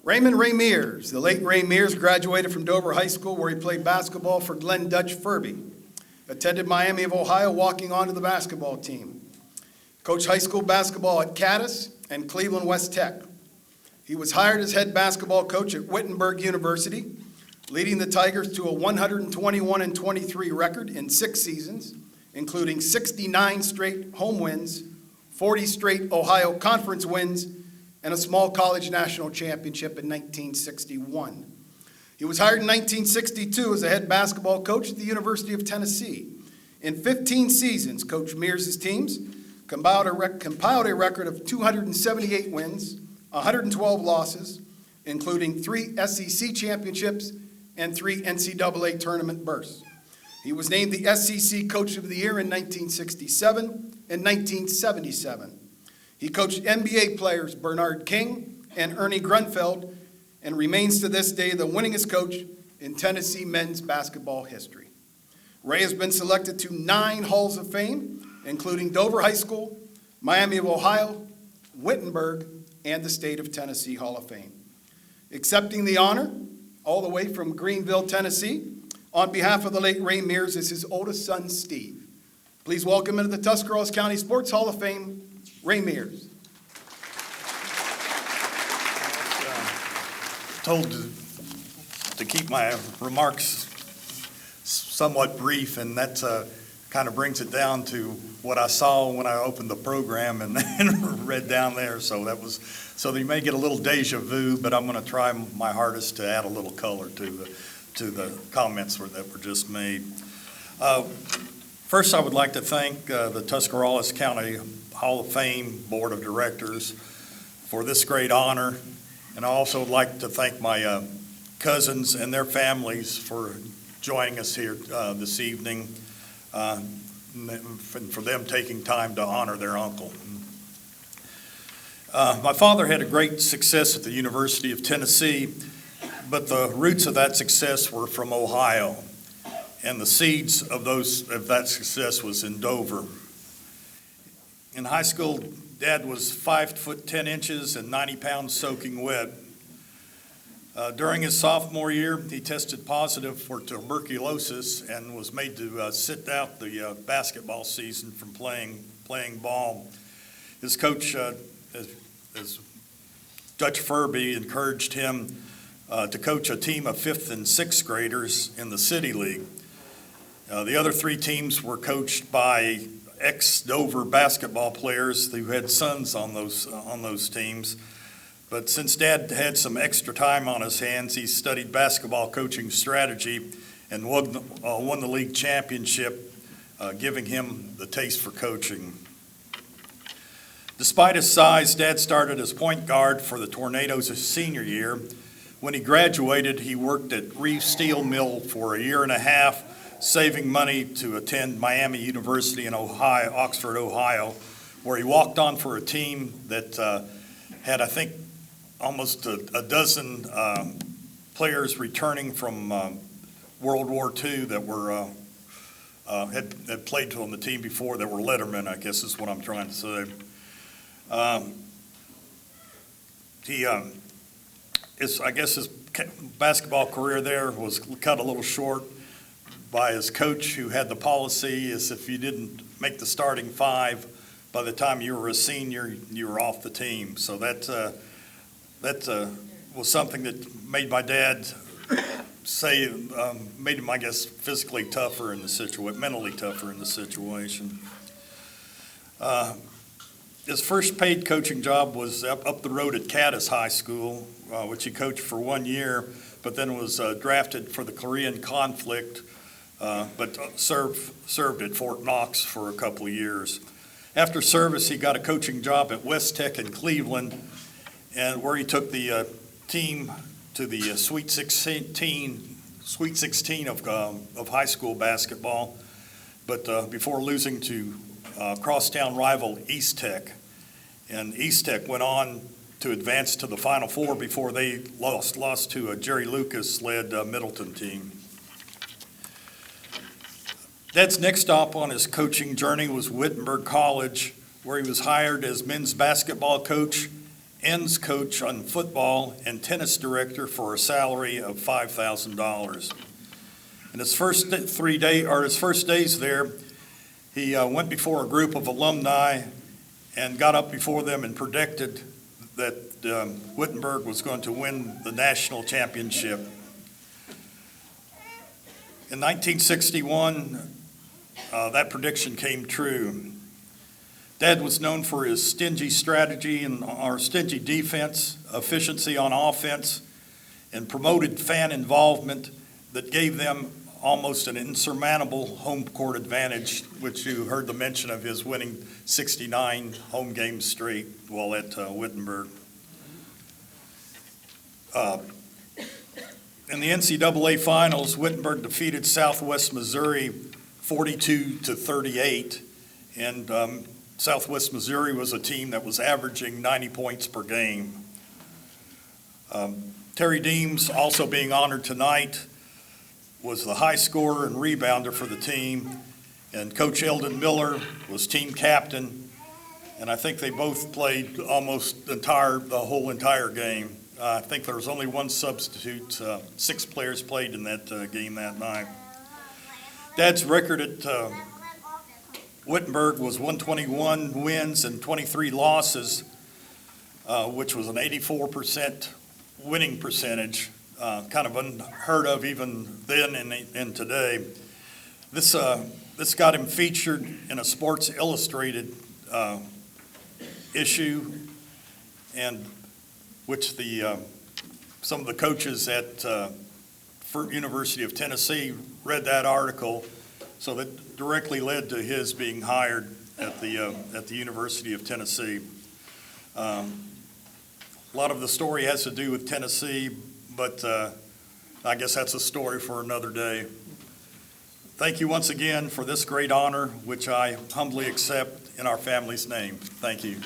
Raymond Ray Mears, the late Ray Mears, graduated from Dover High School where he played basketball for Glenn Dutch Furby. Attended Miami of Ohio, walking onto the basketball team. Coached high school basketball at Caddis and Cleveland West Tech. He was hired as head basketball coach at Wittenberg University, leading the Tigers to a 121-23 record in 6 seasons, including 69 straight home wins, 40 straight Ohio Conference wins, and a small college national championship in 1961. He was hired in 1962 as a head basketball coach at the University of Tennessee. In 15 seasons, Coach Mears' teams compiled a record of 278 wins, 112 losses, including 3 SEC championships and 3 NCAA tournament berths. He was named the SEC Coach of the Year in 1967 and 1977. He coached NBA players Bernard King and Ernie Grunfeld and remains to this day the winningest coach in Tennessee men's basketball history. Ray has been selected to 9 Halls of Fame, including Dover High School, Miami of Ohio, Wittenberg, and the State of Tennessee Hall of Fame. Accepting the honor, all the way from Greenville, Tennessee, on behalf of the late Ray Mears is his oldest son, Steve. Please welcome into the Tuscarawas County Sports Hall of Fame, Ray Mears. Told to keep my remarks somewhat brief, and that kind of brings it down to what I saw when I opened the program and read down there. So you may get a little deja vu, but I'm going to try my hardest to add a little color to the comments that were just made. First, I would like to thank the Tuscarawas County Hall of Fame Board of Directors for this great honor. And I also would like to thank my cousins and their families for joining us here this evening, and for them taking time to honor their uncle. My father had a great success at the University of Tennessee, but the roots of that success were from Ohio, and the seeds of that success was in Dover. In high school, Dad was 5 foot 10 inches and 90 pounds soaking wet. During his sophomore year, he tested positive for tuberculosis and was made to sit out the basketball season from playing ball. His coach, as Dutch Furby, encouraged him to coach a team of 5th and 6th graders in the City League. The other 3 teams were coached by ex-Dover basketball players who had sons on those teams. But since Dad had some extra time on his hands, he studied basketball coaching strategy and won the league championship, giving him the taste for coaching. Despite his size, Dad started as point guard for the Tornadoes his senior year. When he graduated, he worked at Reeve Steel Mill for a year and a half, saving money to attend Miami University in Ohio, Oxford, Ohio, where he walked on for a team that had, I think, almost a dozen players returning from World War II that were had played on the team before that were lettermen, I guess is what I'm trying to say. His basketball career there was cut a little short by his coach, who had the policy is if you didn't make the starting 5 by the time you were a senior, you were off the team. So that was something that made my dad made him, I guess, physically tougher in the situation, mentally tougher in the situation. His first paid coaching job was up the road at Caddis High School, which he coached for 1 year, but then was drafted for the Korean conflict, but served at Fort Knox for a couple of years. After service, he got a coaching job at West Tech in Cleveland, and where he took the team to the Sweet 16 of high school basketball, but before losing to crosstown rival East Tech. And East Tech went on to advance to the Final Four before they lost to a Jerry Lucas-led Middleton team. Dad's next stop on his coaching journey was Wittenberg College, where he was hired as men's basketball coach ends coach on football and tennis director for a salary of $5,000. In his first his first days there, he went before a group of alumni and got up before them and predicted that Wittenberg was going to win the national championship. In 1961, that prediction came true. Dad was known for his stingy strategy and our stingy defense, efficiency on offense, and promoted fan involvement that gave them almost an insurmountable home court advantage, which you heard the mention of his winning 69 home games straight while at Wittenberg. In the NCAA finals, Wittenberg defeated Southwest Missouri 42-38, and Southwest Missouri was a team that was averaging 90 points per game. Terry Deems, also being honored tonight, was the high scorer and rebounder for the team, and Coach Eldon Miller was team captain, and I think they both played almost the whole entire game. I think there was only one substitute. 6 players played in that game that night. Dad's record at Wittenberg was 121 wins and 23 losses, which was an 84% winning percentage, kind of unheard of even then and today. This got him featured in a Sports Illustrated issue, and which some of the coaches at University of Tennessee read that article, so that directly led to his being hired at the University of Tennessee. A lot of the story has to do with Tennessee, but I guess that's a story for another day. Thank you once again for this great honor, which I humbly accept in our family's name. Thank you.